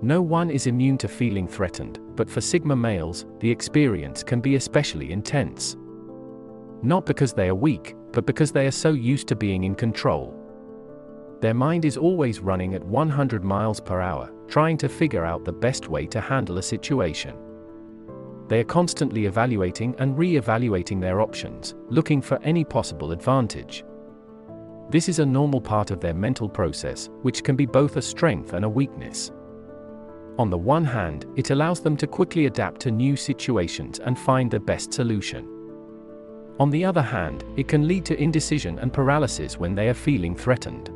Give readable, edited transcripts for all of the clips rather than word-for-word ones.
No one is immune to feeling threatened, but for Sigma males, the experience can be especially intense. Not because they are weak, but because they are so used to being in control. Their mind is always running at 100 miles per hour, trying to figure out the best way to handle a situation. They are constantly evaluating and re-evaluating their options, looking for any possible advantage. This is a normal part of their mental process, which can be both a strength and a weakness. On the one hand, it allows them to quickly adapt to new situations and find the best solution. On the other hand, it can lead to indecision and paralysis when they are feeling threatened.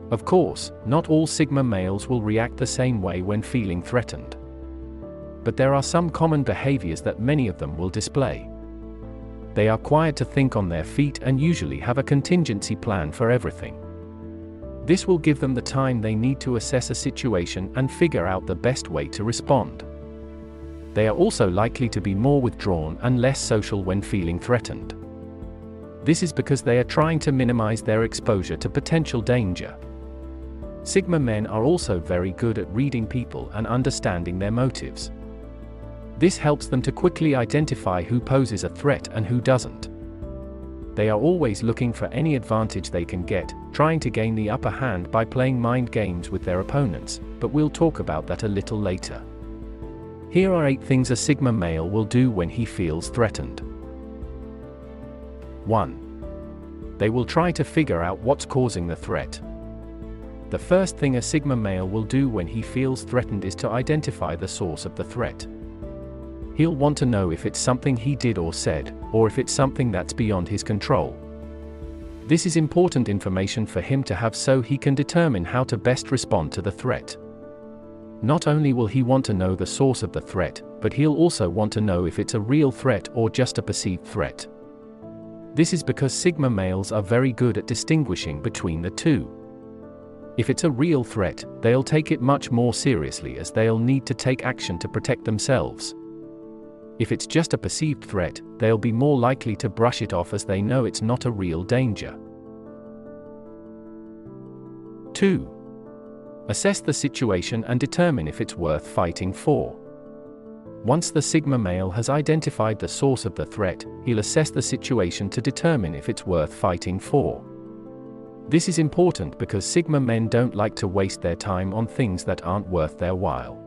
Of course, not all Sigma males will react the same way when feeling threatened. But there are some common behaviors that many of them will display. They are quiet to think on their feet and usually have a contingency plan for everything. This will give them the time they need to assess a situation and figure out the best way to respond. They are also likely to be more withdrawn and less social when feeling threatened. This is because they are trying to minimize their exposure to potential danger. Sigma men are also very good at reading people and understanding their motives. This helps them to quickly identify who poses a threat and who doesn't. They are always looking for any advantage they can get, trying to gain the upper hand by playing mind games with their opponents, but we'll talk about that a little later. Here are 8 things a Sigma male will do when he feels threatened. 1. They will try to figure out what's causing the threat. The first thing a Sigma male will do when he feels threatened is to identify the source of the threat. He'll want to know if it's something he did or said, or if it's something that's beyond his control. This is important information for him to have so he can determine how to best respond to the threat. Not only will he want to know the source of the threat, but he'll also want to know if it's a real threat or just a perceived threat. This is because Sigma males are very good at distinguishing between the two. If it's a real threat, they'll take it much more seriously as they'll need to take action to protect themselves. If it's just a perceived threat, they'll be more likely to brush it off as they know it's not a real danger. 2. Assess the situation and determine if it's worth fighting for. Once the Sigma male has identified the source of the threat, he'll assess the situation to determine if it's worth fighting for. This is important because Sigma men don't like to waste their time on things that aren't worth their while.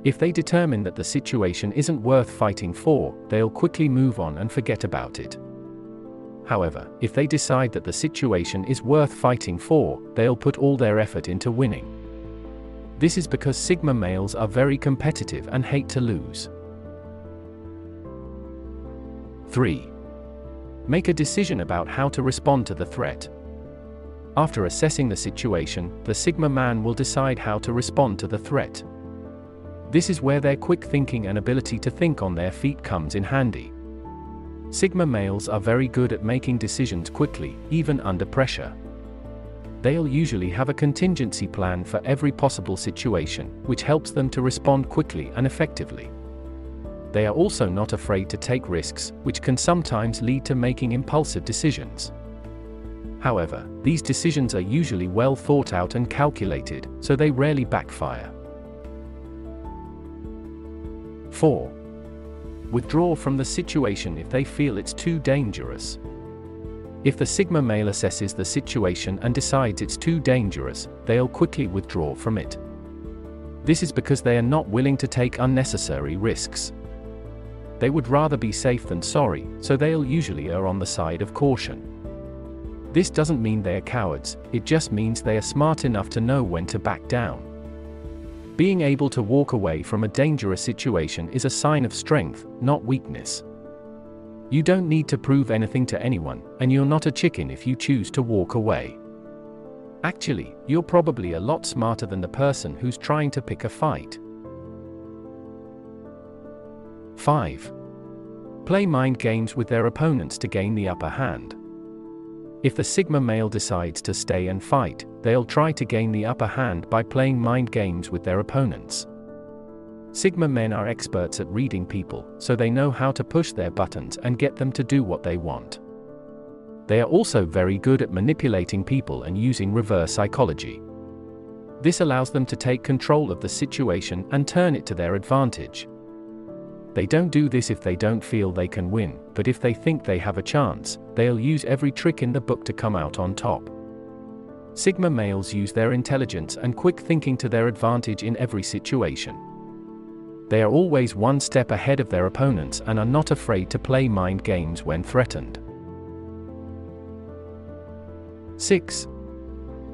If they determine that the situation isn't worth fighting for, they'll quickly move on and forget about it. However, if they decide that the situation is worth fighting for, they'll put all their effort into winning. This is because Sigma males are very competitive and hate to lose. 3. Make a decision about how to respond to the threat. After assessing the situation, the Sigma man will decide how to respond to the threat. This is where their quick thinking and ability to think on their feet comes in handy. Sigma males are very good at making decisions quickly, even under pressure. They'll usually have a contingency plan for every possible situation, which helps them to respond quickly and effectively. They are also not afraid to take risks, which can sometimes lead to making impulsive decisions. However, these decisions are usually well thought out and calculated, so they rarely backfire. 4. Withdraw from the situation if they feel it's too dangerous. If the Sigma male assesses the situation and decides it's too dangerous, they'll quickly withdraw from it. This is because they are not willing to take unnecessary risks. They would rather be safe than sorry, so they'll usually err on the side of caution. This doesn't mean they are cowards, it just means they are smart enough to know when to back down. Being able to walk away from a dangerous situation is a sign of strength, not weakness. You don't need to prove anything to anyone, and you're not a chicken if you choose to walk away. Actually, you're probably a lot smarter than the person who's trying to pick a fight. 5. Play mind games with their opponents to gain the upper hand. If the Sigma male decides to stay and fight, they'll try to gain the upper hand by playing mind games with their opponents. Sigma men are experts at reading people, so they know how to push their buttons and get them to do what they want. They are also very good at manipulating people and using reverse psychology. This allows them to take control of the situation and turn it to their advantage. They don't do this if they don't feel they can win, but if they think they have a chance, they'll use every trick in the book to come out on top. Sigma males use their intelligence and quick thinking to their advantage in every situation. They are always one step ahead of their opponents and are not afraid to play mind games when threatened. 6.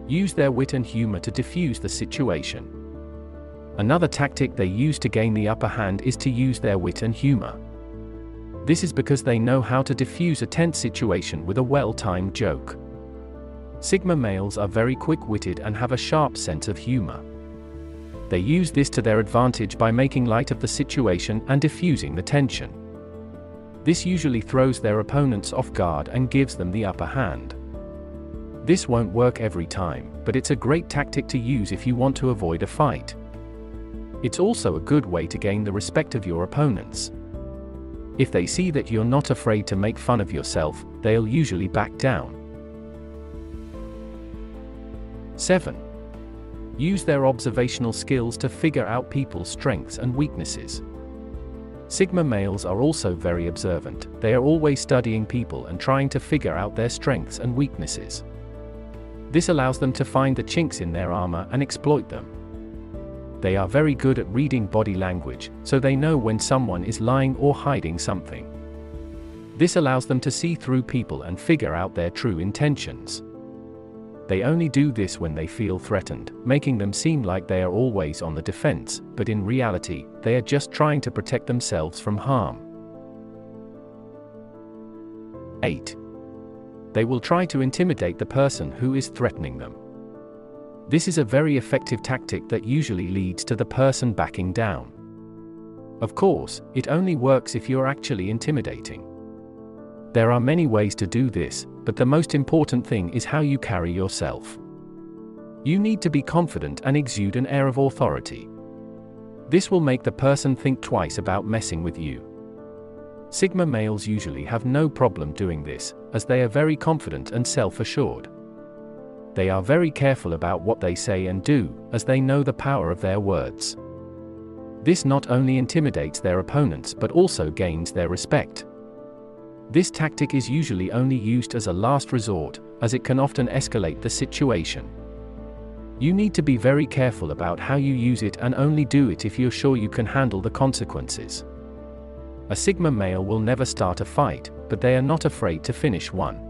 Use their wit and humor to diffuse the situation. Another tactic they use to gain the upper hand is to use their wit and humor. This is because they know how to diffuse a tense situation with a well-timed joke. Sigma males are very quick-witted and have a sharp sense of humor. They use this to their advantage by making light of the situation and diffusing the tension. This usually throws their opponents off guard and gives them the upper hand. This won't work every time, but it's a great tactic to use if you want to avoid a fight. It's also a good way to gain the respect of your opponents. If they see that you're not afraid to make fun of yourself, they'll usually back down. 7. Use their observational skills to figure out people's strengths and weaknesses. Sigma males are also very observant. They are always studying people and trying to figure out their strengths and weaknesses. This allows them to find the chinks in their armor and exploit them. They are very good at reading body language, so they know when someone is lying or hiding something. This allows them to see through people and figure out their true intentions. They only do this when they feel threatened, making them seem like they are always on the defense, but in reality, they are just trying to protect themselves from harm. 8. They will try to intimidate the person who is threatening them. This is a very effective tactic that usually leads to the person backing down. Of course, it only works if you're actually intimidating. There are many ways to do this, but the most important thing is how you carry yourself. You need to be confident and exude an air of authority. This will make the person think twice about messing with you. Sigma males usually have no problem doing this, as they are very confident and self-assured. They are very careful about what they say and do, as they know the power of their words. This not only intimidates their opponents but also gains their respect. This tactic is usually only used as a last resort, as it can often escalate the situation. You need to be very careful about how you use it and only do it if you're sure you can handle the consequences. A Sigma male will never start a fight, but they are not afraid to finish one.